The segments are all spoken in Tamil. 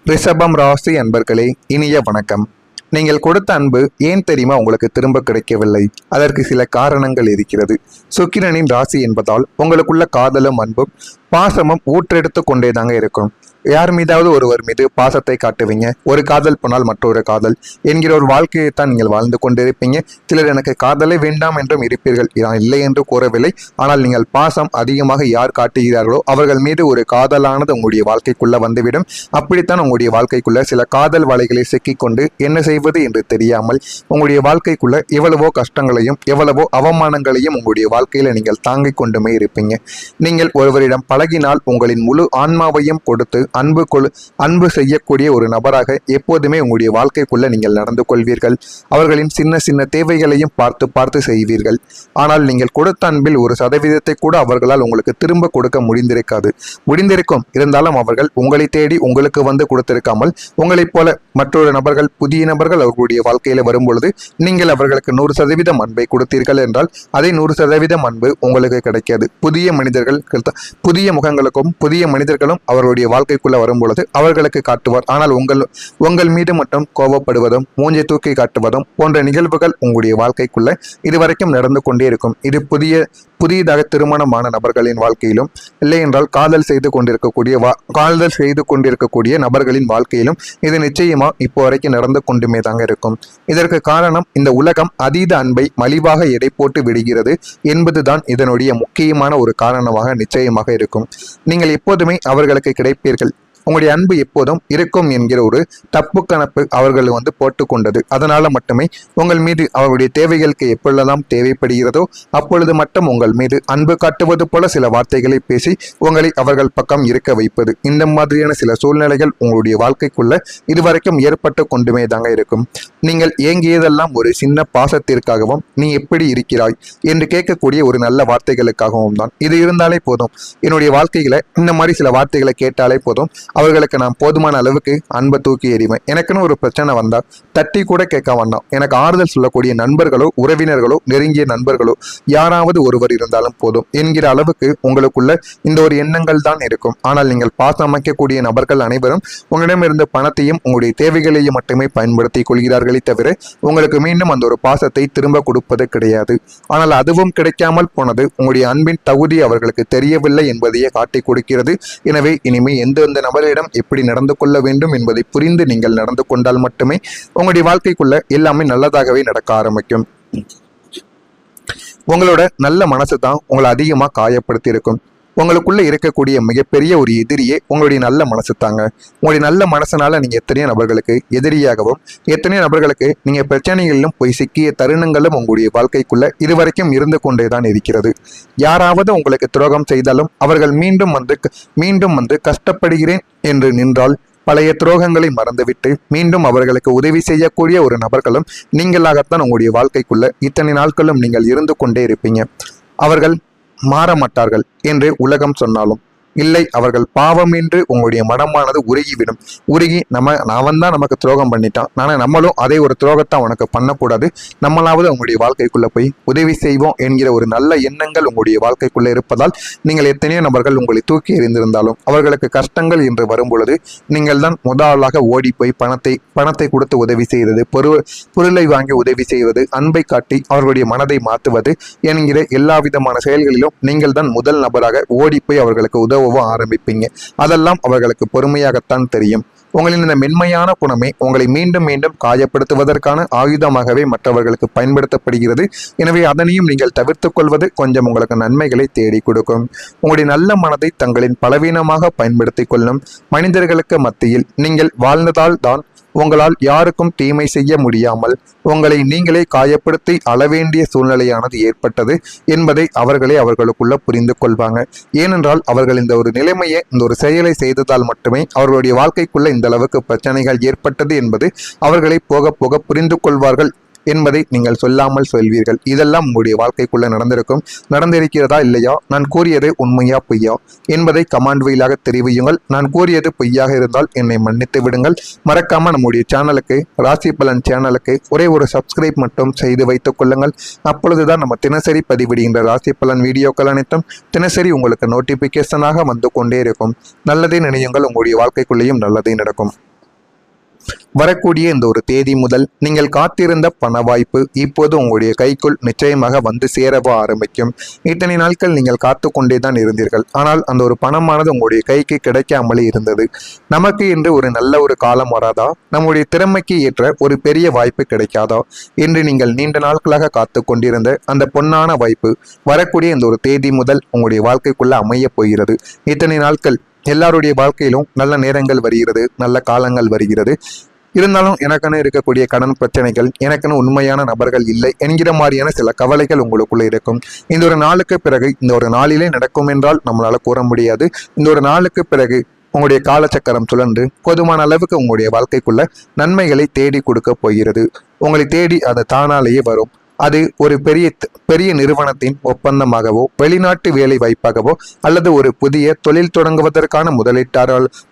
ரிஷபம் ராசி அன்பர்களே, இனிய வணக்கம். நீங்கள் கொடுத்த அன்பு ஏன் தெரியுமா உங்களுக்கு திரும்ப கிடைக்கவில்லை? அதற்கு சில காரணங்கள் இருக்கிறது. சுக்கிரனின் ராசி என்பதால் உங்களுக்குள்ள காதலும் அன்பும் பாசமும் ஊற்றெடுத்து கொண்டேதாங்க இருக்கும். யார் மீதாவது ஒருவர் மீது பாசத்தை காட்டுவீங்க. ஒரு காதல் போனால் மற்றொரு காதல் என்கிற ஒரு வாழ்க்கையைத்தான் நீங்கள் வாழ்ந்து கொண்டிருப்பீங்க. சிலர் எனக்கு காதலே வேண்டாம் என்றும் இருப்பீர்கள். நான் இல்லை என்று கூறவில்லை. ஆனால் நீங்கள் பாசம் அதிகமாக யார் காட்டுகிறார்களோ அவர்கள் மீது ஒரு காதலானது உங்களுடைய வாழ்க்கைக்குள்ள வந்துவிடும். அப்படித்தான் உங்களுடைய வாழ்க்கைக்குள்ள சில காதல் வலைகளை சிக்கிக்கொண்டு என்ன செய்வது என்று தெரியாமல் உங்களுடைய வாழ்க்கைக்குள்ள எவ்வளவோ கஷ்டங்களையும் எவ்வளவோ அவமானங்களையும் உங்களுடைய வாழ்க்கையில நீங்கள் தாங்கிக் கொண்டுமே இருப்பீங்க. நீங்கள் ஒருவரிடம் பழகினால் உங்களின் முழு ஆன்மாவையும் கொடுத்து அன்பு செய்யக்கூடிய ஒரு நபராக எப்போதுமே உங்களுடைய வாழ்க்கைக்குள்ள நீங்கள் நடந்து கொள்வீர்கள். அவர்களின் சின்ன சின்ன தேவைகளையும் பார்த்து பார்த்து செய்வீர்கள். ஆனால் நீங்கள் கொடுத்த அன்பில் 1% கூட அவர்களால் உங்களுக்கு திரும்ப கொடுக்க முடிந்திருக்கும். இருந்தாலும் அவர்கள் உங்களை தேடி உங்களுக்கு வந்து கொடுத்திருக்காமல் உங்களைப் போல மற்றொரு நபர்கள், புதிய நபர்கள் அவர்களுடைய வாழ்க்கையில வரும்பொழுது நீங்கள் அவர்களுக்கு 100% அன்பை கொடுத்தீர்கள் என்றால் அதே 100% அன்பு உங்களுக்கு கிடைக்காது. புதிய முகங்களுக்கும் புதிய மனிதர்களும் அவர்களுடைய வாழ்க்கைக்குள்ள வரும்பொழுது அவர்களுக்கு காட்டுவார். ஆனால் உங்கள் மீது மட்டும் கோபப்படுவதும் மூஞ்சை தூக்கி காட்டுவதும் போன்ற நிகழ்வுகள் உங்களுடைய வாழ்க்கைக்குள்ள இதுவரைக்கும் நடந்து கொண்டே இருக்கும். இது புதியதாக திருமணமான நபர்களின் வாழ்க்கையிலும் இல்லை என்றால் காதல் செய்து கொண்டிருக்கக்கூடிய நபர்களின் வாழ்க்கையிலும் இது நிச்சயமா இப்போ வரைக்கும் நடந்து கொண்டுமே தாங்க இருக்கும். இதற்கு காரணம் இந்த உலகம் அதீத அன்பை மலிவாக எடை போட்டு விடுகிறது என்பதுதான் இதனுடைய முக்கியமான ஒரு காரணமாக நிச்சயமாக இருக்கும். நீங்கள் எப்போதுமே அவர்களுக்கு கிடைப்பீர்கள். உங்களுடைய அன்பு எப்போதும் இருக்கும் என்கிற ஒரு தப்பு கணப்பு அவர்கள் போட்டுக்கொண்டது. அதனால மட்டுமே உங்கள் மீது அவருடைய தேவைகளுக்கு எப்பொழுதெல்லாம் தேவைப்படுகிறதோ அப்பொழுது மட்டும் உங்கள் மீது அன்பு காட்டுவது போல சில வார்த்தைகளை பேசி உங்களை அவர்கள் பக்கம் இருக்க வைப்பது. இந்த மாதிரியான சில சூழ்நிலைகள் உங்களுடைய வாழ்க்கைக்குள்ள இதுவரைக்கும் ஏற்பட்டு கொண்டுமே தாங்க இருக்கும். நீங்கள் ஏங்கியதெல்லாம் ஒரு சின்ன பாசத்திற்காகவும் நீ எப்படி இருக்கிறாய் என்று கேட்கக்கூடிய ஒரு நல்ல வார்த்தைகளுக்காகவும் தான். இது இருந்தாலே போதும். என்னுடைய வாழ்க்கையில இந்த மாதிரி சில வார்த்தைகளை கேட்டாலே போதும், அவர்களுக்கு நான் போதுமான அளவுக்கு அன்பை தூக்கி எறிவேன். எனக்குன்னு ஒரு பிரச்சனை வந்தால் தட்டி கூட கேட்க வேண்டாம். எனக்கு ஆறுதல் சொல்லக்கூடிய நண்பர்களோ உறவினர்களோ நெருங்கிய நண்பர்களோ யாராவது ஒருவர் இருந்தாலும் போதும் என்கிற அளவுக்கு உங்களுக்குள்ள இந்த ஒரு எண்ணங்கள் தான் இருக்கும். ஆனால் நீங்கள் பாசம் அமைக்கக்கூடிய நபர்கள் அனைவரும் உங்களிடமிருந்து பணத்தையும் உங்களுடைய தேவைகளையும் மட்டுமே பயன்படுத்தி கொள்கிறார்களே தவிர உங்களுக்கு மீண்டும் அந்த ஒரு பாசத்தை திரும்ப கொடுப்பது கிடையாது. ஆனால் அதுவும் கிடைக்காமல் போனது உங்களுடைய அன்பின் தகுதி அவர்களுக்கு தெரியவில்லை என்பதையே காட்டி கொடுக்கிறது. எனவே இனிமே எந்தெந்த நபரிடம் எப்படி நடந்து கொள்ள வேண்டும் என்பதை புரிந்து நீங்கள் நடந்து கொண்டால் மட்டுமே உங்களுடைய வாழ்க்கைக்குள்ள எல்லாமே நல்லதாகவே நடக்க ஆரம்பிக்கும். உங்களோட நல்ல மனசு தான் உங்களை அதிகமா காயப்படுத்தி இருக்கும். உங்களுக்குள்ள இருக்கக்கூடிய மிகப்பெரிய ஒரு எதிரியே உங்களுடைய நல்ல மனசு தாங்க. உங்களுடைய நல்ல மனசனால நீங்க எத்தனையோ நபர்களுக்கு எதிரியாகவும் எத்தனையோ நபர்களுக்கு நீங்க பிரச்சனைகளிலும் போய் சிக்கிய தருணங்களும் உங்களுடைய வாழ்க்கைக்குள்ள இதுவரைக்கும் இருந்து கொண்டேதான் இருக்கிறது. யாராவது உங்களுக்கு துரோகம் செய்தாலும் அவர்கள் மீண்டும் வந்து கஷ்டப்படுகிறேன் என்று நின்றால் பழைய துரோகங்களை மறந்துவிட்டு மீண்டும் அவர்களுக்கு உதவி செய்யக்கூடிய ஒரு நபர்களும் நீங்களாகத்தான் உங்களுடைய வாழ்க்கைக்குள்ள இத்தனை நாட்களும் நீங்கள் இருந்து கொண்டே இருப்பீங்க. அவர்கள் மாற மாட்டார்கள் என்று உலகம் சொன்னாலும் இல்லை, அவர்கள் பாவம் என்று உங்களுடைய மனமானது உருகிவிடும். உருகி அவன் தான் நமக்கு துரோகம் பண்ணிட்டான், ஆனால் நம்மளும் அதே ஒரு துரோகத்தை அவனுக்கு பண்ணக்கூடாது, நம்மளாவது உங்களுடைய வாழ்க்கைக்குள்ள போய் உதவி செய்வோம் என்கிற ஒரு நல்ல எண்ணங்கள் உங்களுடைய வாழ்க்கைக்குள்ள இருப்பதால் நீங்கள் எத்தனையோ நபர்கள் உங்களை தூக்கி எறிந்திருந்தாலும் அவர்களுக்கு கஷ்டங்கள் என்று வரும்பொழுது நீங்கள் தான் முதலாக ஓடி போய் பணத்தை கொடுத்து உதவி செய்வது, பொருளை வாங்கி உதவி செய்வது, அன்பை காட்டி அவர்களுடைய மனதை மாற்றுவது என்கிற எல்லா விதமான செயல்களிலும் நீங்கள் தான் முதல் நபராக ஓடி போய் அவர்களுக்கு உதவ ஆரம்பிப்பீங்க. அதெல்லாம் அவர்களுக்கு பொறுமையாகத்தான் தெரியும். உங்களின் இந்த மென்மையான குணமே உங்களை மீண்டும் மீண்டும் காயப்படுத்துவதற்கான ஆயுதமாகவே மற்றவர்களுக்கு பயன்படுத்தப்படுகிறது. எனவே அதனையும் நீங்கள் தவிர்த்து கொள்வது கொஞ்சம் உங்களுக்கு நன்மைகளை தேடி கொடுக்கும். உங்களுடைய நல்ல மனதை தங்களின் பலவீனமாக பயன்படுத்தி கொள்ளும் மனிதர்களுக்கு மத்தியில் நீங்கள் வாழ்ந்ததால் தான் உங்களால் யாருக்கும் தீமை செய்ய முடியாமல் உங்களை நீங்களே காயப்படுத்தி அளவேண்டிய சூழ்நிலையானது ஏற்பட்டது என்பதை அவர்களுக்குள்ள புரிந்து கொள்வாங்க. ஏனென்றால் அவர்கள் இந்த ஒரு நிலைமையை, இந்த ஒரு செயலை செய்ததால் மட்டுமே அவர்களுடைய வாழ்க்கைக்குள்ள இந்த அளவுக்கு பிரச்சனைகள் ஏற்பட்டது என்பது அவர்களை போக போக புரிந்து கொள்வார்கள் என்பதை நீங்கள் சொல்லாமல் சொல்வீர்கள். இதெல்லாம் உங்களுடைய வாழ்க்கைக்குள்ள நடந்திருக்கிறதா இல்லையா? நான் கூறியது உண்மையா பொய்யா என்பதை கமெண்ட் வாயிலாக தெரிவியுங்கள். நான் கூறியது பொய்யாக இருந்தால் என்னை மன்னித்து விடுங்கள். மறக்காம நம்முடைய சேனலுக்கு, ராசி பலன் சேனலுக்கு ஒரே ஒரு சப்ஸ்கிரைப் மட்டும் செய்து வைத்துக் கொள்ளுங்கள். அப்பொழுதுதான் நம்ம தினசரி பதிவிடுகின்ற ராசி பலன் வீடியோக்கள் அனைத்தும் தினசரி உங்களுக்கு நோட்டிபிகேஷனாக வந்து கொண்டே இருக்கும். நல்லதே நினையுங்கள், உங்களுடைய வாழ்க்கைக்குள்ளேயும் நல்லதே நடக்கும். வரக்கூடிய இந்த ஒரு தேதி முதல் நீங்கள் காத்திருந்த பண வாய்ப்பு இப்போது உங்களுடைய கைக்குள் நிச்சயமாக வந்து சேரவோ ஆரம்பிக்கும். இத்தனை நாட்கள் நீங்கள் காத்து கொண்டே தான் இருந்தீர்கள். ஆனால் அந்த ஒரு பணமானது உங்களுடைய கைக்கு கிடைக்காமலே இருந்தது. நமக்கு என்று ஒரு நல்ல ஒரு காலம் வராதா? நம்முடைய திறமைக்கு ஏற்ற ஒரு பெரிய வாய்ப்பு கிடைக்காதா என்று நீங்கள் நீண்ட நாட்களாக காத்து கொண்டிருந்த அந்த பொன்னான வாய்ப்பு வரக்கூடிய இந்த ஒரு தேதி முதல் உங்களுடைய வாழ்க்கைக்குள்ள அமைய போகிறது. இத்தனை நாட்கள் எல்லாருடைய வாழ்க்கையிலும் நல்ல நேரங்கள் வருகிறது, நல்ல காலங்கள் வருகிறது. இருந்தாலும் எனக்குன்னு இருக்கக்கூடிய கடன் பிரச்சனைகள், எனக்குன்னு உண்மையான நபர்கள் இல்லை என்கிற மாதிரியான சில கவலைகள் உங்களுக்குள்ள இருக்கும். இந்த ஒரு நாளுக்கு பிறகு, இந்த ஒரு நாளிலே நடக்கும் என்றால் நம்மளால கூற முடியாது. இந்த ஒரு நாளுக்கு பிறகு உங்களுடைய காலச்சக்கரம் சுழன்று போதுமான அளவுக்கு உங்களுடைய வாழ்க்கைக்குள்ள நன்மைகளை தேடி கொடுக்க போகிறது. உங்களை தேடி அது தானாலேயே வரும். அது ஒரு பெரிய நிறுவனத்தின் ஒப்பந்தமாகவோ, வெளிநாட்டு வேலை வாய்ப்பாகவோ, அல்லது ஒரு புதிய தொழில் தொடங்குவதற்கான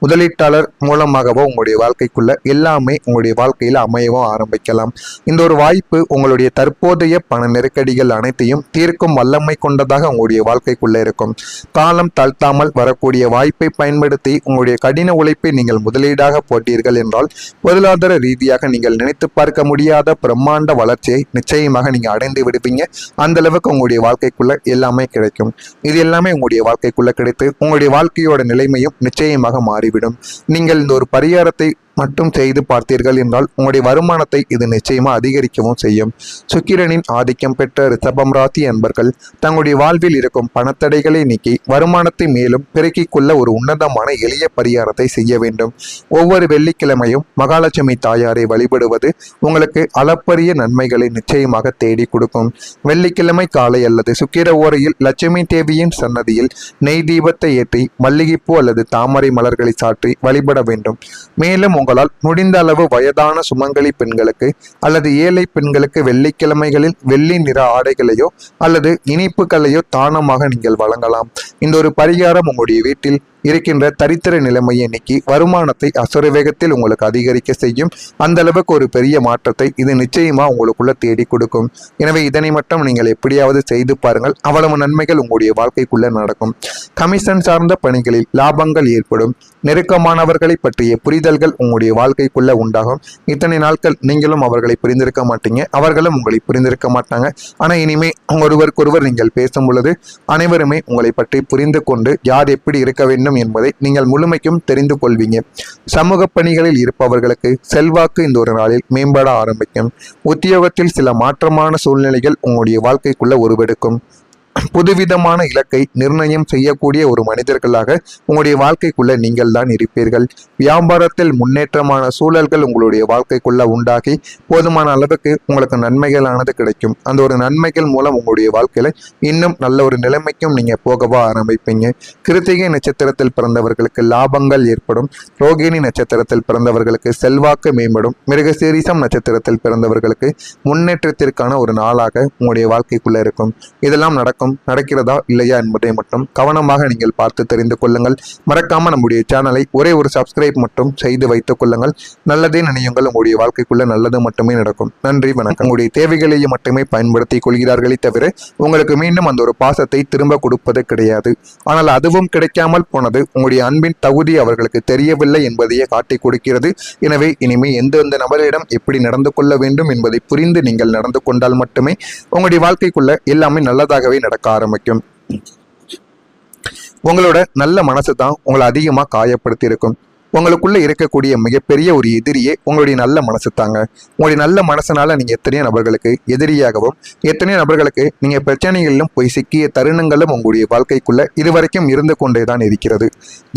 முதலீட்டாளர் மூலமாகவோ உங்களுடைய வாழ்க்கைக்குள்ள எல்லாமே உங்களுடைய வாழ்க்கையில அமையவும் ஆரம்பிக்கலாம். இந்த ஒரு வாய்ப்பு உங்களுடைய தற்போதைய பண நெருக்கடிகள் அனைத்தையும் தீர்க்கும் வல்லமை கொண்டதாக உங்களுடைய வாழ்க்கைக்குள்ள இருக்கும். காலம் தாழ்த்தாமல் வரக்கூடிய வாய்ப்பை பயன்படுத்தி உங்களுடைய கடின உழைப்பை நீங்கள் முதலீடாக போட்டீர்கள் என்றால் பொருளாதார ரீதியாக நீங்கள் நினைத்து பார்க்க முடியாத பிரம்மாண்ட வளர்ச்சியை நிச்சயமாக நீங்க அடைந்து விடுவீங்க. அந்த அளவுக்கு உங்களுடைய வாழ்க்கைக்குள்ள எல்லாமே கிடைக்கும். இது எல்லாமே உங்களுடைய வாழ்க்கைக்குள்ள கிடைத்து உங்களுடைய வாழ்க்கையோட நிலைமையும் நிச்சயமாக மாறிவிடும். நீங்கள் இந்த ஒரு பரிகாரத்தை மட்டும் செய்து பார்த்தீர்கள் என்றால் உங்களுடைய வருமானத்தை இது நிச்சயமா அதிகரிக்கவும் செய்யும். சுக்கிரனின் ஆதிக்கம் பெற்ற ரிஷபம் ராசி அன்பர்கள் தங்களுடைய வாழ்வில் இருக்கும் பணத்தடைகளை நீக்கி வருமானத்தை மேலும் பெருக்கிக் கொள்ள ஒரு உன்னதமான எளிய பரிகாரத்தை செய்ய வேண்டும். ஒவ்வொரு வெள்ளிக்கிழமையும் மகாலட்சுமி தாயாரை வழிபடுவது உங்களுக்கு அளப்பரிய நன்மைகளை நிச்சயமாக தேடி கொடுக்கும். வெள்ளிக்கிழமை காலை அல்லது சுக்கிர ஓரையில் லட்சுமி தேவியின் சன்னதியில் நெய் தீபத்தை ஏற்றி மல்லிகைப்பூ அல்லது தாமரை மலர்களை சாற்றி வழிபட வேண்டும். மேலும் உங்களால் முடிந்த அளவு வயதான சுமங்கலி பெண்களுக்கு அல்லது ஏழை பெண்களுக்கு வெள்ளிக்கிழமைகளில் வெள்ளி நிற ஆடைகளையோ அல்லது இனிப்புகளையோ தானமாக நீங்கள் வழங்கலாம். இந்த ஒரு பரிகாரம் உங்களுடைய வீட்டில் இருக்கின்ற தரித்திர நிலைமையை நீக்கி வருமானத்தை அசுர வேகத்தில் உங்களுக்கு அதிகரிக்க செய்யும். அந்த அளவுக்கு ஒரு பெரிய மாற்றத்தை இது நிச்சயமா உங்களுக்குள்ள தேடி கொடுக்கும். எனவே இதனை மட்டும் நீங்கள் எப்படியாவது செய்து பாருங்கள். அவ்வளவு நன்மைகள் உங்களுடைய வாழ்க்கைக்குள்ள நடக்கும். கமிஷன் சார்ந்த பணிகளில் லாபங்கள் ஏற்படும். நெருக்கமானவர்களை பற்றிய புரிதல்கள் உங்களுடைய வாழ்க்கைக்குள்ள உண்டாகும். இத்தனை நாட்கள் நீங்களும் அவர்களை புரிந்திருக்க மாட்டீங்க, அவர்களும் உங்களை புரிந்திருக்க மாட்டாங்க. ஆனா இனிமே ஒருவருக்கொருவர் நீங்கள் பேசும் பொழுது அனைவருமே உங்களை பற்றி புரிந்து கொண்டு யார் எப்படி இருக்க வேண்டும் என்பதை நீங்கள் முழுமைக்கும் தெரிந்து கொள்வீங்க. சமூக பணிகளில் இருப்பவர்களுக்கு செல்வாக்கு இந்த ஒரு நாளில் மேம்பட ஆரம்பிக்கும். உத்தியோகத்தில் சில மாற்றமான சூழ்நிலைகள் உங்களுடைய வாழ்க்கைக்குள்ள உருவெடுக்கும். புதுவிதமான இலக்கை நிர்ணயம் செய்யக்கூடிய ஒரு மனிதர்களாக உங்களுடைய வாழ்க்கைக்குள்ள நீங்கள் தான் இருப்பீர்கள். வியாபாரத்தில் முன்னேற்றமான சூழல்கள் உங்களுடைய வாழ்க்கைக்குள்ள உண்டாகி போதுமான அளவுக்கு உங்களுக்கு நன்மைகளானது கிடைக்கும். அந்த ஒரு நன்மைகள் மூலம் உங்களுடைய வாழ்க்கையில இன்னும் நல்ல ஒரு நிலைமைக்கும் நீங்க போகவா ஆரம்பிப்பீங்க. கிருத்திகை நட்சத்திரத்தில் பிறந்தவர்களுக்கு லாபங்கள் ஏற்படும். ரோகிணி நட்சத்திரத்தில் பிறந்தவர்களுக்கு செல்வாக்கு மேம்படும். மிருகசீரிசம் நட்சத்திரத்தில் பிறந்தவர்களுக்கு முன்னேற்றத்திற்கான ஒரு நாளாக உங்களுடைய வாழ்க்கைக்குள்ள இருக்கும். இதெல்லாம் நடக்கிறதா இல்லையா என்பதை மட்டும் கவனமாக நீங்கள் பார்த்து தெரிந்து கொள்ளுங்கள். மறக்காம நம்முடைய சேனலை ஒரே ஒரு சப்ஸ்கிரைப் மட்டும் செய்து வைத்துக் கொள்ளுங்கள். நல்லதே நினையுங்கள். உங்களுடைய வாழ்க்கைக்குள்ள நல்லது மட்டுமே நடக்கும். நன்றி, வணக்கம். உங்களுடைய தேவைகளையும் மட்டுமே பயன்படுத்தி கொள்கிறார்களே தவிர உங்களுக்கு மீண்டும் அந்த ஒரு பாசத்தை திரும்ப கொடுப்பது கிடையாது. ஆனால் அதுவும் கிடைக்காமல் போனது உங்களுடைய அன்பின் தகுதி அவர்களுக்கு தெரியவில்லை என்பதையே காட்டி கொடுக்கிறது. எனவே இனிமே எந்தெந்த நபரிடம் எப்படி நடந்து கொள்ள வேண்டும் என்பதை புரிந்து நீங்கள் நடந்து கொண்டால் மட்டுமே உங்களுடைய வாழ்க்கைக்குள்ள எல்லாமே நல்லதாகவே நடக்க ஆரம்பிக்கும். உங்களோட நல்ல மனசு தான் உங்களை அதிகமா காயப்படுத்தி இருக்கும். உங்களுக்குள்ள இருக்கக்கூடிய மிகப்பெரிய ஒரு எதிரியே உங்களுடைய நல்ல மனசு தாங்க. உங்களுடைய நல்ல மனசனால நீங்க எத்தனையோ நபர்களுக்கு எதிரியாகவும் எத்தனையோ நபர்களுக்கு நீங்க பிரச்சனைகளிலும் போய் சிக்கிய தருணங்களும் உங்களுடைய வாழ்க்கைக்குள்ள இதுவரைக்கும் இருந்து கொண்டே தான் இருக்கிறது.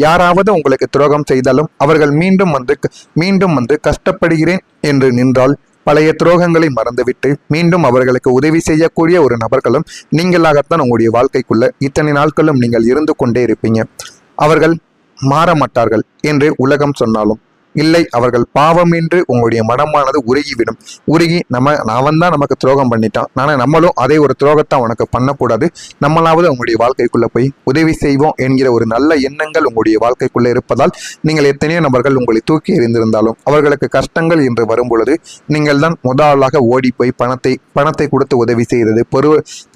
யாராவது உங்களுக்கு துரோகம் செய்தாலும் அவர்கள் மீண்டும் வந்து கஷ்டப்படுகிறேன் என்று நின்றால் பழைய துரோகங்களை மறந்துவிட்டு மீண்டும் அவர்களுக்கு உதவி செய்யக்கூடிய ஒரு நபர்களும் நீங்களாகத்தான் உங்களுடைய வாழ்க்கைக்குள்ள இத்தனை நாட்களும் நீங்கள் இருந்து கொண்டே இருப்பீங்க. அவர்கள் மாற மாட்டார்கள் என்று உலகம் சொன்னாலும் இல்லை, அவர்கள் பாவம் என்று உங்களுடைய மனமானது உருகிவிடும். உருகி அவன் தான் நமக்கு துரோகம் பண்ணிட்டான், ஆனால் நம்மளும் அதே ஒரு துரோகத்தை அவனுக்கு பண்ணக்கூடாது, நம்மளாவது உங்களுடைய வாழ்க்கைக்குள்ள போய் உதவி செய்வோம் என்கிற ஒரு நல்ல எண்ணங்கள் உங்களுடைய வாழ்க்கைக்குள்ள இருப்பதால் நீங்கள் எத்தனையோ நபர்கள் உங்களை தூக்கி எறிந்திருந்தாலும் அவர்களுக்கு கஷ்டங்கள் என்று வரும் பொழுது நீங்கள் தான் முதலாக ஓடி போய் பணத்தை கொடுத்து உதவி செய்வது,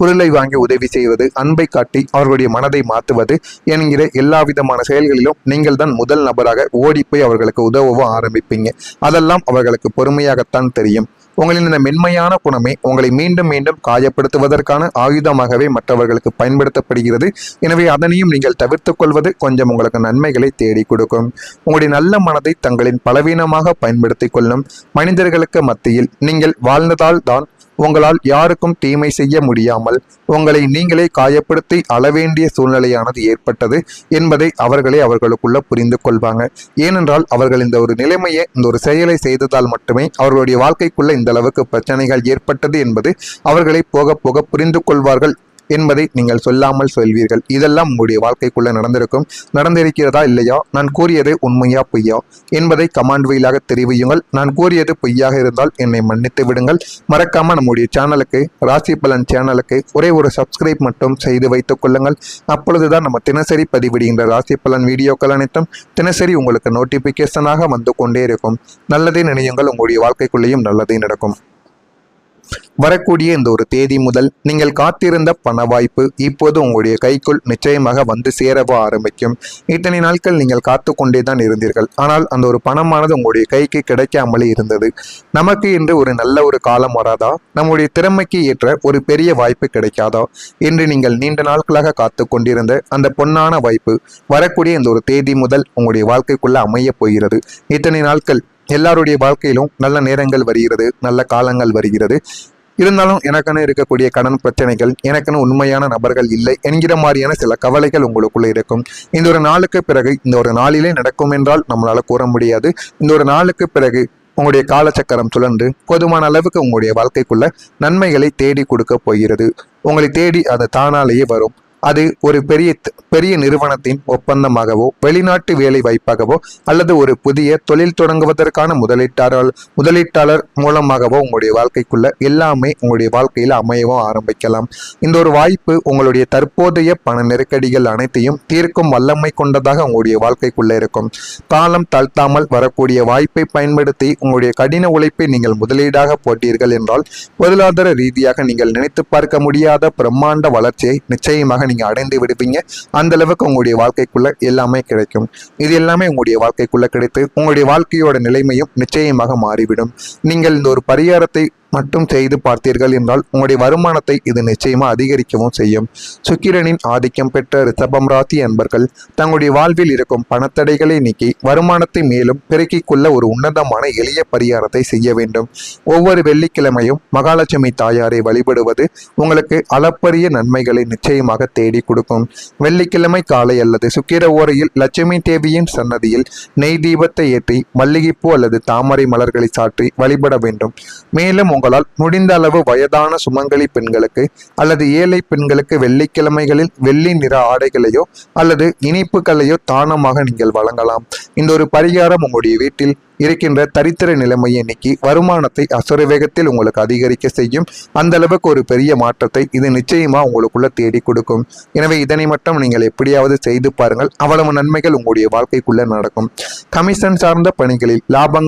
பொருளை வாங்கி உதவி செய்வது, அன்பை காட்டி அவர்களுடைய மனதை மாற்றுவது என்கிற எல்லா விதமான செயல்களிலும் நீங்கள் தான் முதல் நபராக ஓடி போய் அவர்களுக்கு உதவ கோவம் ஆரம்பிப்பீங்க. அதெல்லாம் அவர்களுக்கு பொறுமையாகத்தான் தெரியும். உங்களின் இந்த மென்மையான குணமே உங்களை மீண்டும் மீண்டும் காயப்படுத்துவதற்கான ஆயுதமாகவே மற்றவர்களுக்கு பயன்படுத்தப்படுகிறது. எனவே அதனையும் நீங்கள் தவிர்த்து கொள்வது கொஞ்சம் உங்களுக்கு நன்மைகளை தேடி கொடுக்கும். உங்களுடைய நல்ல மனதை தங்களின் பலவீனமாக பயன்படுத்தி கொள்ளும் மனிதர்களுக்கு மத்தியில் நீங்கள் வாழ்ந்ததால் தான் உங்களால் யாருக்கும் தீமை செய்ய முடியாமல் உங்களை நீங்களே காயப்படுத்தி அளவேண்டிய சூழ்நிலையானது ஏற்பட்டது என்பதை அவர்களுக்குள்ள புரிந்து கொள்வாங்க. ஏனென்றால் அவர்கள் இந்த ஒரு நிலைமையை, இந்த ஒரு செயலை செய்ததால் மட்டுமே அவர்களுடைய வாழ்க்கைக்குள்ள இந்த அளவுக்கு பிரச்சனைகள் ஏற்பட்டது என்பது அவர்களை போக போக புரிந்து கொள்வார்கள் என்பதை நீங்கள் சொல்லாமல் சொல்வீர்கள். இதெல்லாம் உங்களுடைய வாழ்க்கைக்குள்ள நடந்திருக்கிறதா இல்லையா? நான் கூறியது உண்மையா பொய்யா என்பதை கமெண்ட் வாயிலாக தெரிவியுங்கள். நான் கூறியது பொய்யாக இருந்தால் என்னை மன்னித்து விடுங்கள். மறக்காம நம்முடைய சேனலுக்கு, ராசி பலன் சேனலுக்கு ஒரே ஒரு சப்ஸ்கிரைப் மட்டும் செய்து வைத்துக் கொள்ளுங்கள். அப்பொழுதுதான் நம்ம தினசரி பதிவிடுகின்ற ராசி பலன் வீடியோக்கள் அனைத்தும் தினசரி உங்களுக்கு நோட்டிபிகேஷனாக வந்து கொண்டே இருக்கும். நல்லதே நினையுங்கள், உங்களுடைய வாழ்க்கைக்குள்ளேயும் நல்லதே நடக்கும். வரக்கூடிய இந்த ஒரு தேதி முதல் நீங்கள் காத்திருந்த பண வாய்ப்பு இப்போது உங்களுடைய கைக்குள் நிச்சயமாக வந்து சேரவோ ஆரம்பிக்கும். இத்தனை நாட்கள் நீங்கள் காத்து கொண்டே தான் இருந்தீர்கள். ஆனால் அந்த ஒரு பணமானது உங்களுடைய கைக்கு கிடைக்காமலே இருந்தது. நமக்கு என்று ஒரு நல்ல ஒரு காலம் வராதா? நம்முடைய திறமைக்கு ஏற்ற ஒரு பெரிய வாய்ப்பு கிடைக்காதா என்று நீங்கள் நீண்ட நாட்களாக காத்து கொண்டிருந்த அந்த பொன்னான வாய்ப்பு வரக்கூடிய இந்த ஒரு தேதி முதல் உங்களுடைய வாழ்க்கைக்குள்ள அமைய போகிறது. இத்தனை நாட்கள் எல்லாருடைய வாழ்க்கையிலும் நல்ல நேரங்கள் வருகிறது, நல்ல காலங்கள் வருகிறது. இருந்தாலும் எனக்குன்னு இருக்கக்கூடிய கடன் பிரச்சனைகள், எனக்குன்னு உண்மையான நபர்கள் இல்லை என்கிற மாதிரியான சில கவலைகள் உங்களுக்குள்ள இருக்கும். இந்த ஒரு நாளுக்கு பிறகு, இந்த ஒரு நாளிலே நடக்கும் என்றால் நம்மளால கூற முடியாது. இந்த ஒரு நாளுக்கு பிறகு உங்களுடைய காலச்சக்கரம் சுழன்று போதுமான அளவுக்கு உங்களுடைய வாழ்க்கைக்குள்ள நன்மைகளை தேடி கொடுக்க போகிறது. உங்களை தேடி அது தானாலேயே வரும். அது ஒரு பெரிய நிறுவனத்தின் ஒப்பந்தமாகவோ, வெளிநாட்டு வேலை வாய்ப்பாகவோ, அல்லது ஒரு புதிய தொழில் தொடங்குவதற்கான முதலீட்டாளர் மூலமாகவோ உங்களுடைய வாழ்க்கைக்குள்ள எல்லாமே உங்களுடைய வாழ்க்கையில அமையவும் ஆரம்பிக்கலாம். இந்த ஒரு வாய்ப்பு உங்களுடைய தற்போதைய பண நெருக்கடிகள் அனைத்தையும் தீர்க்கும் வல்லமை கொண்டதாக உங்களுடைய வாழ்க்கைக்குள்ள இருக்கும். காலம் தாழ்த்தாமல் வரக்கூடிய வாய்ப்பை பயன்படுத்தி உங்களுடைய கடின உழைப்பை நீங்கள் முதலீடாக போட்டீர்கள் என்றால் பொருளாதார ரீதியாக நீங்கள் நினைத்து பார்க்க முடியாத பிரம்மாண்ட வளர்ச்சியை நிச்சயமாக நீங்க அடைந்து விடுவீங்க. அந்த அளவுக்கு உங்களுடைய வாழ்க்கைக்குள்ள எல்லாமே கிடைக்கும். இது எல்லாமே உங்களுடைய வாழ்க்கைக்குள்ள கிடைத்து உங்களுடைய வாழ்க்கையோட நிலைமையும் நிச்சயமாக மாறிவிடும். நீங்கள் இந்த ஒரு பரிகாரத்தை மட்டும் செய்து பார்த்தீர்கள் என்றால் உங்களுடைய வருமானத்தை இது நிச்சயமா அதிகரிக்கவும் செய்யும். சுக்கிரனின் ஆதிக்கம் பெற்ற ரிஷபம் ராசி அன்பர்கள் தங்களுடைய வாழ்வில் இருக்கும் பணத்தடைகளை நீக்கி வருமானத்தை மேலும் பெருக்கிக் கொள்ள ஒரு உன்னதமான எளிய பரிகாரத்தை செய்ய வேண்டும். ஒவ்வொரு வெள்ளிக்கிழமையும் மகாலட்சுமி தாயாரை வழிபடுவது உங்களுக்கு அளப்பரிய நன்மைகளை நிச்சயமாக தேடி கொடுக்கும். வெள்ளிக்கிழமை காலை அல்லது சுக்கிர ஓரையில் லட்சுமி தேவியின் சன்னதியில் நெய் தீபத்தை ஏற்றி மல்லிகைப்பூ அல்லது தாமரை மலர்களை சாற்றி வழிபட வேண்டும். மேலும் உங்களால் முடிந்த அளவு வயதான சுமங்கலி பெண்களுக்கு அல்லது ஏழை பெண்களுக்கு வெள்ளிக்கிழமைகளில் வெள்ளி நிற ஆடைகளையோ அல்லது இனிப்புகளையோ தானமாக நீங்கள் வழங்கலாம். இந்த ஒரு பரிகாரம் உங்களுடைய வீட்டில் இருக்கின்ற தரித்திர நிலைமையை நீக்கி வருமானத்தை அசுர வேகத்தில் உங்களுக்கு அதிகரிக்க செய்யும். அந்த அளவுக்கு ஒரு பெரிய மாற்றத்தை இது நிச்சயமா உங்களுக்குள்ள தேடி கொடுக்கும். எனவே இதனை மட்டும் நீங்கள் எப்படியாவது செய்து பாருங்கள். அவ்வளவு நன்மைகள் உங்களுடைய வாழ்க்கைக்குள்ள நடக்கும். கமிஷன் சார்ந்த பணிகளில் லாபங்கள்